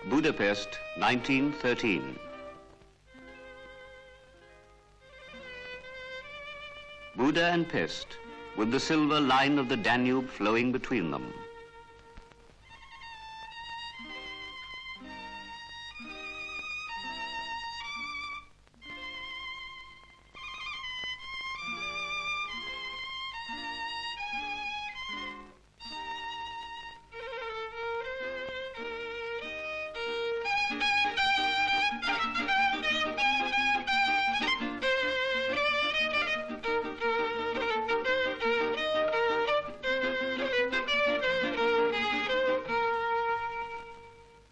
Budapest, 1913. Buda and Pest, with the silver line of the Danube flowing between them.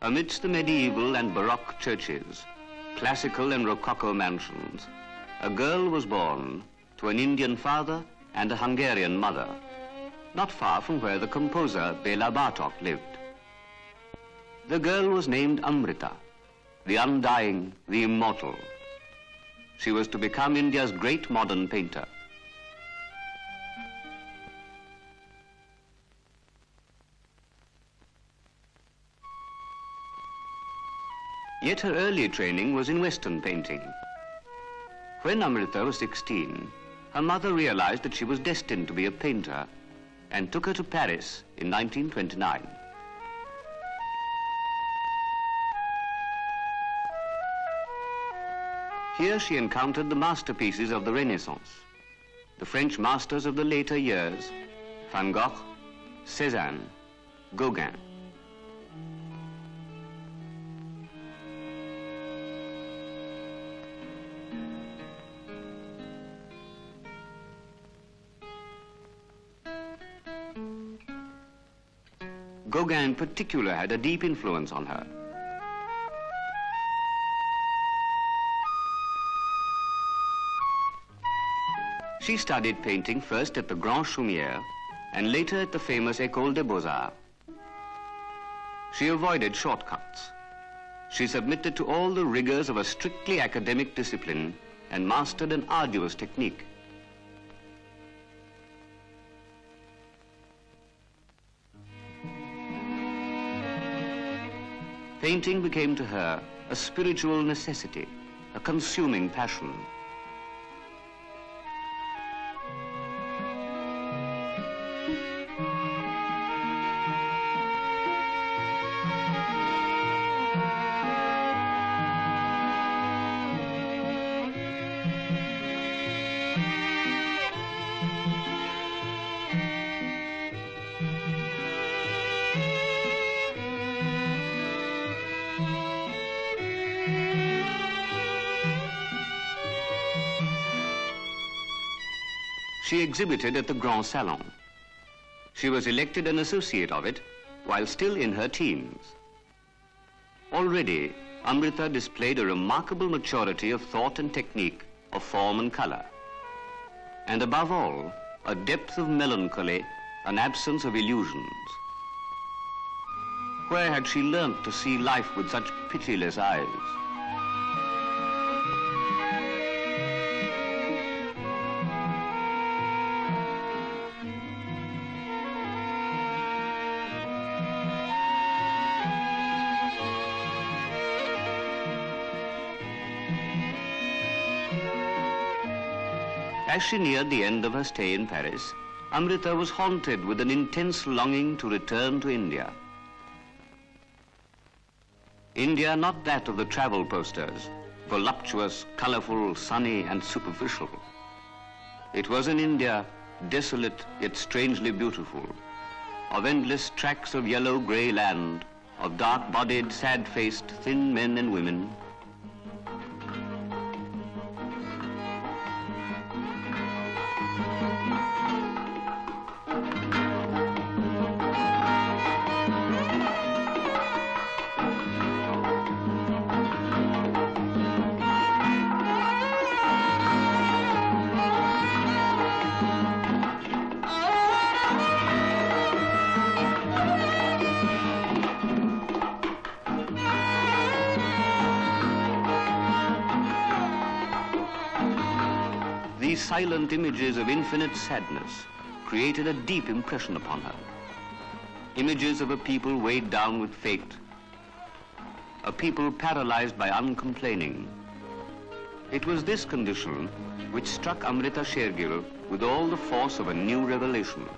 Amidst the medieval and Baroque churches, classical and Rococo mansions, a girl was born to an Indian father and a Hungarian mother, not far from where the composer Béla Bartók lived. The girl was named Amrita, the undying, the immortal. She was to become India's great modern painter. Yet her early training was in Western painting. When Amrita was 16, her mother realized that she was destined to be a painter and took her to Paris in 1929. Here she encountered the masterpieces of the Renaissance, the French masters of the later years, Van Gogh, Cézanne, Gauguin. Gauguin in particular had a deep influence on her. She studied painting first at the Grand Chaumière and later at the famous École des Beaux-Arts. She avoided shortcuts. She submitted to all the rigors of a strictly academic discipline and mastered an arduous technique. Painting became to her a spiritual necessity, a consuming passion. She exhibited at the Grand Salon. She was elected an associate of it while still in her teens. Already, Amrita displayed a remarkable maturity of thought and technique, of form and color. And above all, a depth of melancholy, an absence of illusions. Where had she learnt to see life with such pitiless eyes? As she neared the end of her stay in Paris, Amrita was haunted with an intense longing to return to India. India not that of the travel posters, voluptuous, colorful, sunny and superficial. It was an India desolate yet strangely beautiful, of endless tracts of yellow-grey land, of dark-bodied, sad-faced, thin men and women, These silent images of infinite sadness created a deep impression upon her. Images of a people weighed down with fate, a people paralyzed by uncomplaining. It was this condition which struck Amrita Sher-Gil with all the force of a new revelation.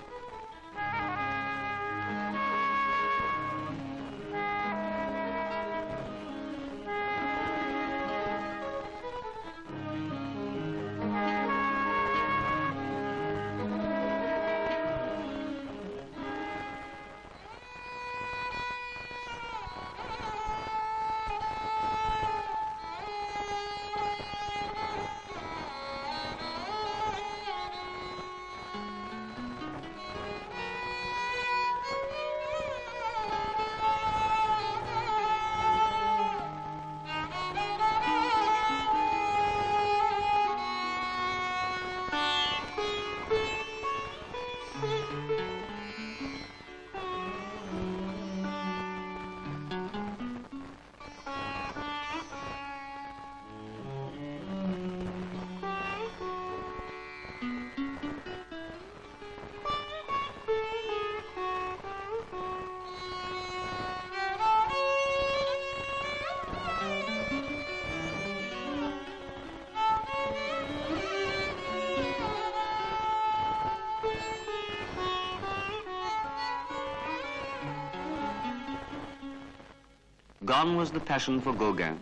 Gone was the passion for Gauguin.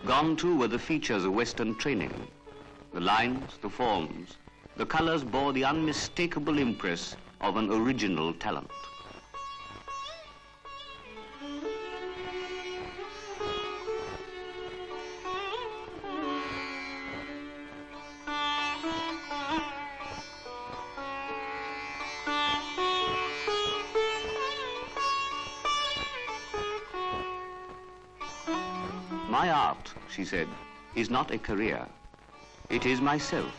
Gone too were the features of Western training. The lines, the forms, the colors bore the unmistakable impress of an original talent. My art, she said, is not a career. It is myself,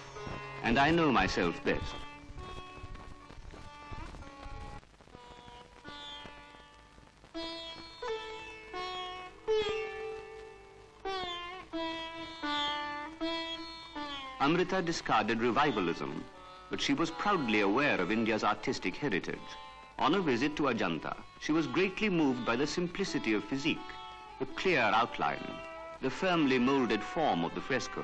and I know myself best. Amrita discarded revivalism, but she was proudly aware of India's artistic heritage. On a visit to Ajanta, she was greatly moved by the simplicity of physique, the clear outline, the firmly molded form of the frescoes.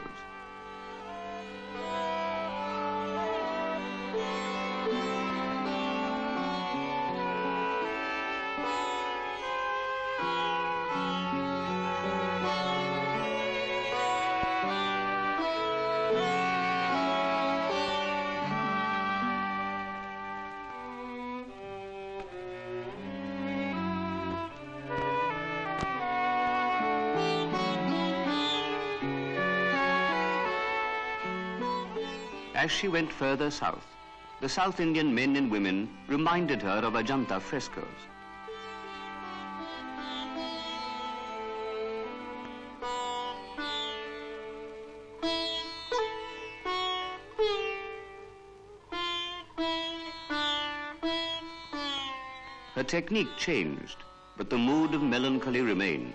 As she went further south, the South Indian men and women reminded her of Ajanta frescoes. Her technique changed, but the mood of melancholy remained.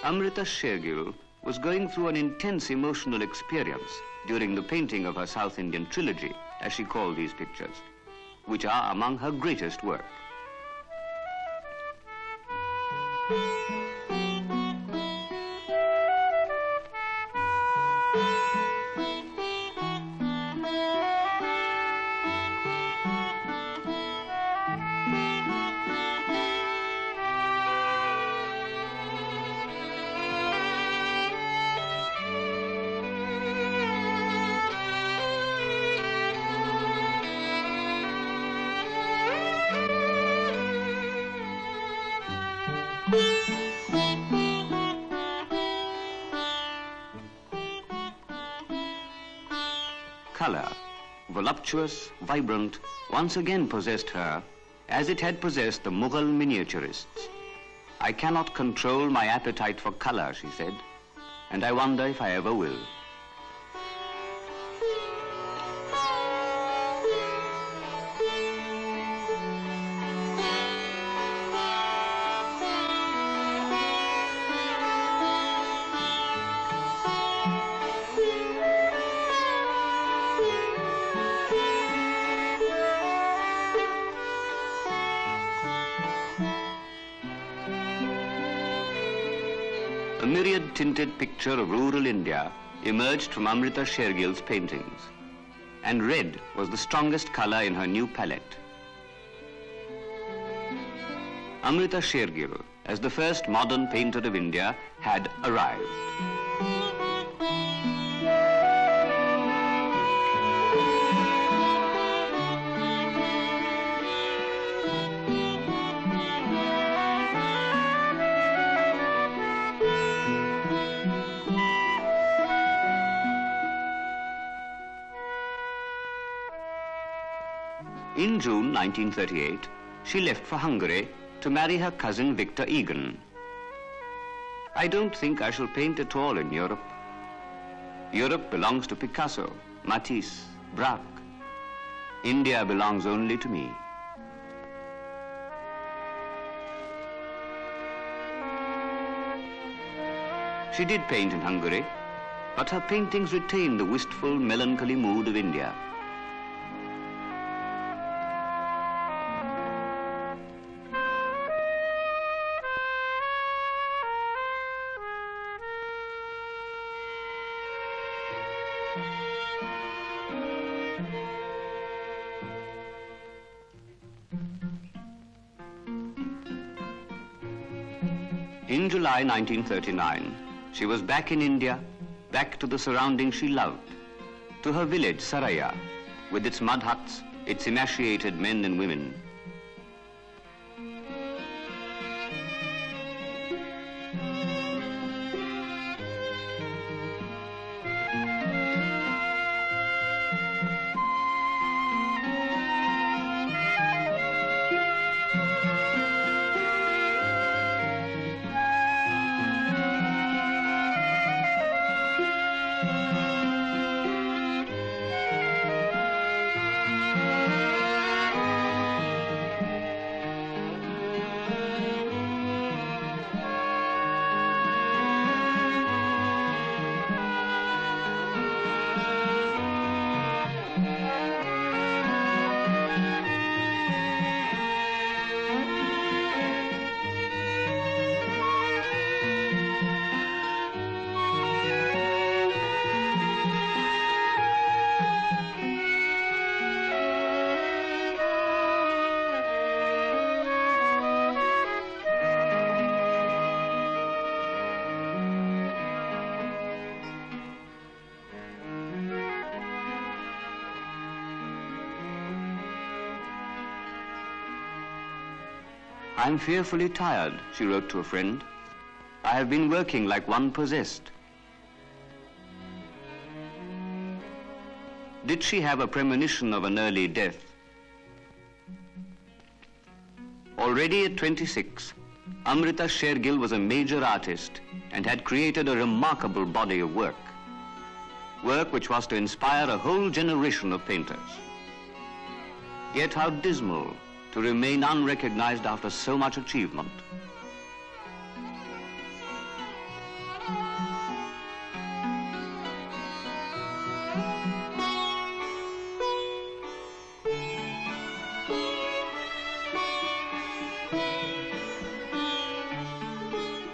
Amrita Sher-Gil was going through an intense emotional experience during the painting of her South Indian trilogy, as she called these pictures, which are among her greatest work. Color, voluptuous, vibrant, once again possessed her as it had possessed the Mughal miniaturists. "I cannot control my appetite for color," she said, "and I wonder if I ever will." A myriad-tinted picture of rural India emerged from Amrita Sher-Gil's paintings, and red was the strongest color in her new palette. Amrita Sher-Gil, as the first modern painter of India, had arrived. In June 1938, she left for Hungary to marry her cousin Victor Egan. "I don't think I shall paint at all in Europe. Europe belongs to Picasso, Matisse, Braque. India belongs only to me." She did paint in Hungary, but her paintings retained the wistful, melancholy mood of India. In July 1939, she was back in India, back to the surroundings she loved, to her village, Saraya, with its mud huts, its emaciated men and women. "I'm fearfully tired," she wrote to a friend. "I have been working like one possessed." Did she have a premonition of an early death? Already at 26, Amrita Sher-Gil was a major artist and had created a remarkable body of work which was to inspire a whole generation of painters. Yet how dismal to remain unrecognized after so much achievement.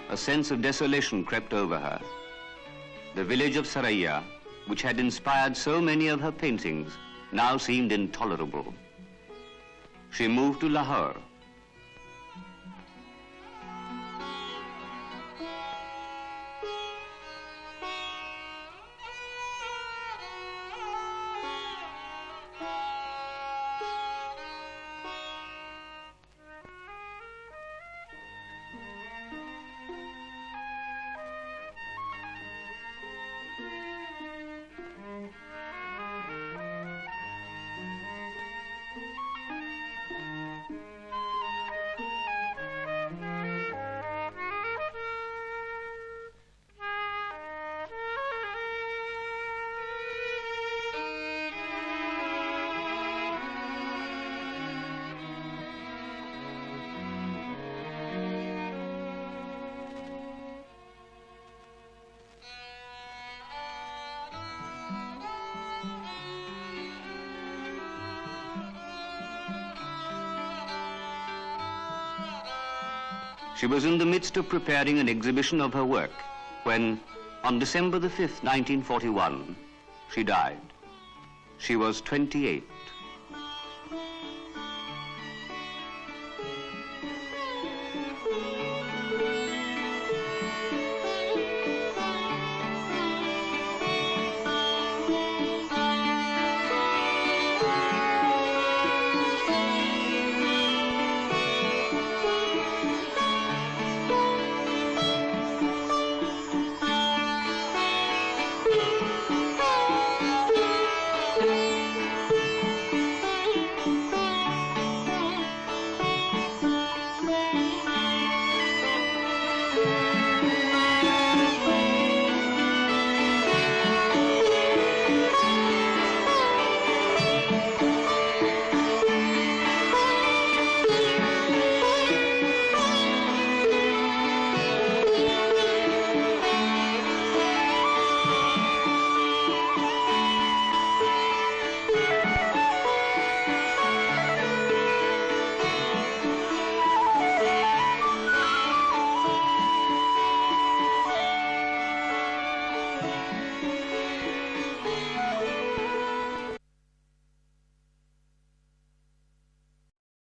A sense of desolation crept over her. The village of Saraya, which had inspired so many of her paintings, now seemed intolerable. She moved to Lahore. She was in the midst of preparing an exhibition of her work when, on December the 5th, 1941, she died. She was 28.